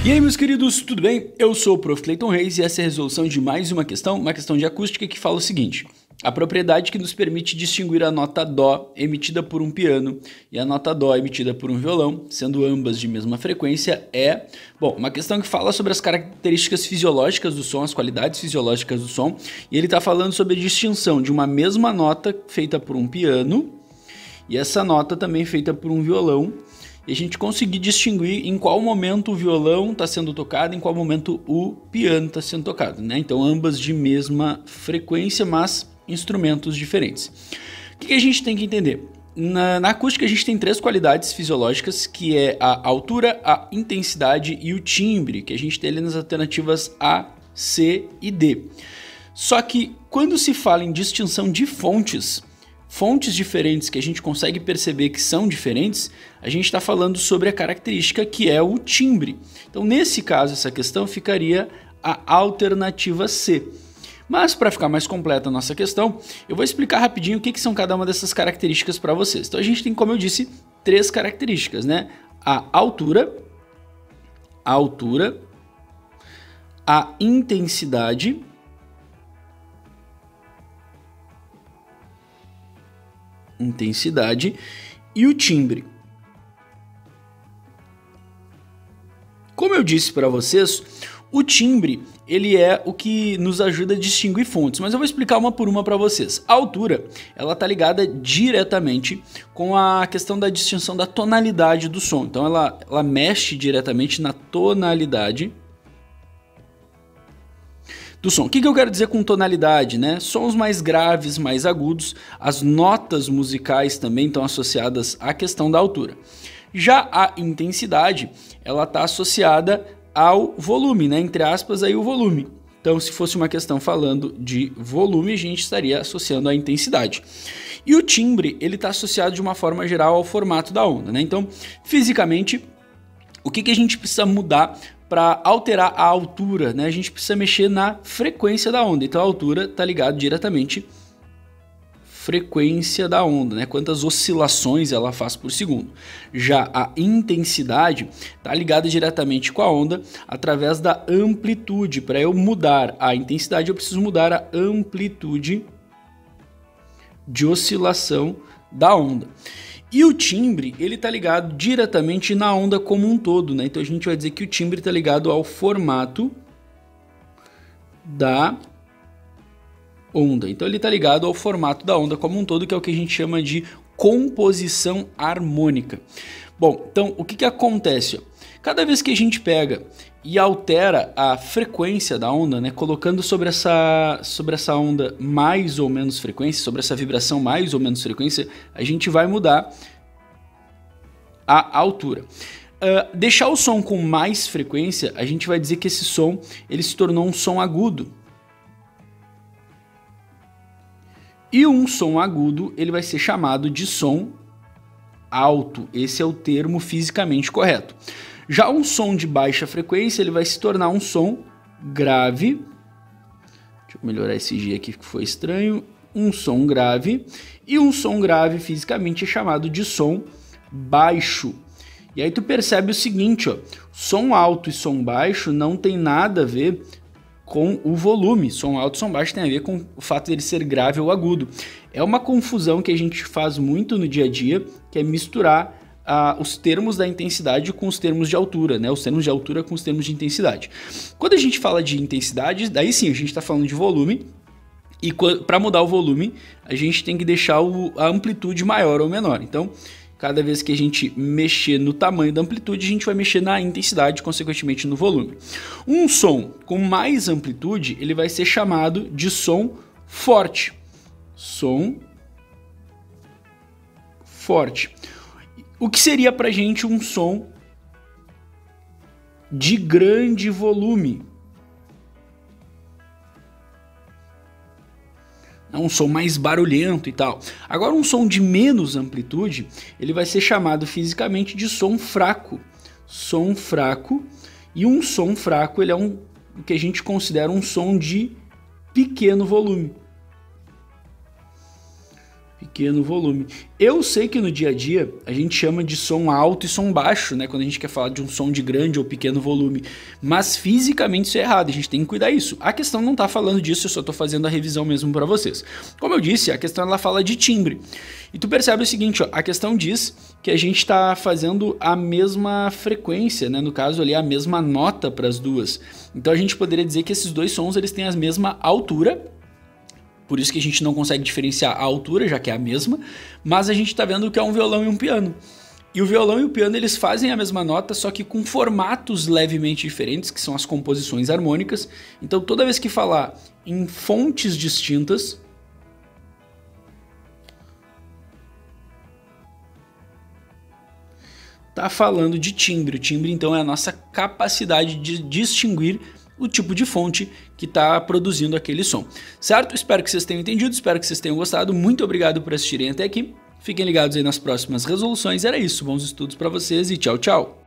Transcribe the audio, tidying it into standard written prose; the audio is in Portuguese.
E aí, meus queridos, tudo bem? Eu sou o Prof. Clayton Reis e essa é a resolução de mais uma questão de acústica que fala o seguinte: a propriedade que nos permite distinguir a nota Dó emitida por um piano e a nota Dó emitida por um violão, sendo ambas de mesma frequência, é... Bom, uma questão que fala sobre as características fisiológicas do som, as qualidades fisiológicas do som, e ele está falando sobre a distinção de uma mesma nota feita por um piano e essa nota também feita por um violão, e a gente conseguir distinguir em qual momento o violão está sendo tocado, em qual momento o piano está sendo tocado, né? Então, ambas de mesma frequência, mas instrumentos diferentes. O que a gente tem que entender? Na acústica, a gente tem três qualidades fisiológicas, que é a altura, a intensidade e o timbre, que a gente tem ali nas alternativas A, C e D. Só que, quando se fala em distinção de fontes diferentes que a gente consegue perceber que são diferentes, a gente está falando sobre a característica que é o timbre. Então, nesse caso, essa questão ficaria a alternativa C. Mas, para ficar mais completa a nossa questão, eu vou explicar rapidinho o que são cada uma dessas características para vocês. Então, a gente tem, como eu disse, três características, né? A altura, a intensidade e o timbre. Como eu disse para vocês, o timbre ele é o que nos ajuda a distinguir fontes, mas eu vou explicar uma por uma para vocês. A altura, ela está ligada diretamente com a questão da distinção da tonalidade do som. Então ela mexe diretamente na tonalidade do som. O que eu quero dizer com tonalidade, né? Sons mais graves, mais agudos, as notas musicais também estão associadas à questão da altura. Já a intensidade, ela está associada ao volume, né? Entre aspas, aí o volume. Então, se fosse uma questão falando de volume, a gente estaria associando a intensidade. E o timbre, ele está associado de uma forma geral ao formato da onda, né? Então, fisicamente, o que a gente precisa mudar para alterar a altura, né? A gente precisa mexer na frequência da onda. Então a altura está ligada diretamente à frequência da onda, né? Quantas oscilações ela faz por segundo. Já a intensidade está ligada diretamente com a onda através da amplitude. Para eu mudar a intensidade, eu preciso mudar a amplitude de oscilação da onda. E o timbre, ele está ligado diretamente na onda como um todo, né? Então a gente vai dizer que o timbre está ligado ao formato da onda. Então ele está ligado ao formato da onda como um todo, que é o que a gente chama de composição harmônica. Bom, então o que acontece? Cada vez que a gente pega e altera a frequência da onda, né, colocando sobre essa onda mais ou menos frequência, sobre essa vibração mais ou menos frequência, a gente vai mudar a altura. Deixar o som com mais frequência, a gente vai dizer que esse som ele se tornou um som agudo. E um som agudo ele vai ser chamado de som alto. Esse é o termo fisicamente correto. Já um som de baixa frequência, ele vai se tornar um som grave. Deixa eu melhorar esse G aqui que foi estranho. Um som grave. E um som grave fisicamente é chamado de som baixo. E aí tu percebe o seguinte, ó, som alto e som baixo não tem nada a ver com o volume. Som alto e som baixo tem a ver com o fato de ele ser grave ou agudo. É uma confusão que a gente faz muito no dia a dia, que é misturar os termos da intensidade com os termos de altura, né? Os termos de altura com os termos de intensidade. Quando a gente fala de intensidade, daí sim a gente está falando de volume, e para mudar o volume, a gente tem que deixar a amplitude maior ou menor. Então, cada vez que a gente mexer no tamanho da amplitude, a gente vai mexer na intensidade, consequentemente no volume. Um som com mais amplitude, ele vai ser chamado de som forte. Som forte. O que seria pra gente um som de grande volume? É um som mais barulhento e tal. Agora um som de menos amplitude, ele vai ser chamado fisicamente de som fraco. Som fraco. E um som fraco, ele é o que a gente considera um som de pequeno volume. pequeno volume. Eu sei que no dia a dia a gente chama de som alto e som baixo, né? Quando a gente quer falar de um som de grande ou pequeno volume. Mas fisicamente isso é errado, a gente tem que cuidar disso. A questão não tá falando disso, eu só tô fazendo a revisão mesmo para vocês. Como eu disse, a questão ela fala de timbre. E tu percebe o seguinte, ó, a questão diz que a gente tá fazendo a mesma frequência, né? No caso ali, a mesma nota para as duas. Então a gente poderia dizer que esses dois sons eles têm a mesma altura. Por isso que a gente não consegue diferenciar a altura, já que é a mesma, mas a gente está vendo que é um violão e um piano. E o violão e o piano eles fazem a mesma nota, só que com formatos levemente diferentes, que são as composições harmônicas. Então toda vez que falar em fontes distintas, tá falando de timbre. O timbre então é a nossa capacidade de distinguir o tipo de fonte que está produzindo aquele som, certo? Espero que vocês tenham entendido, espero que vocês tenham gostado, muito obrigado por assistirem até aqui, fiquem ligados aí nas próximas resoluções, era isso, bons estudos para vocês e tchau, tchau!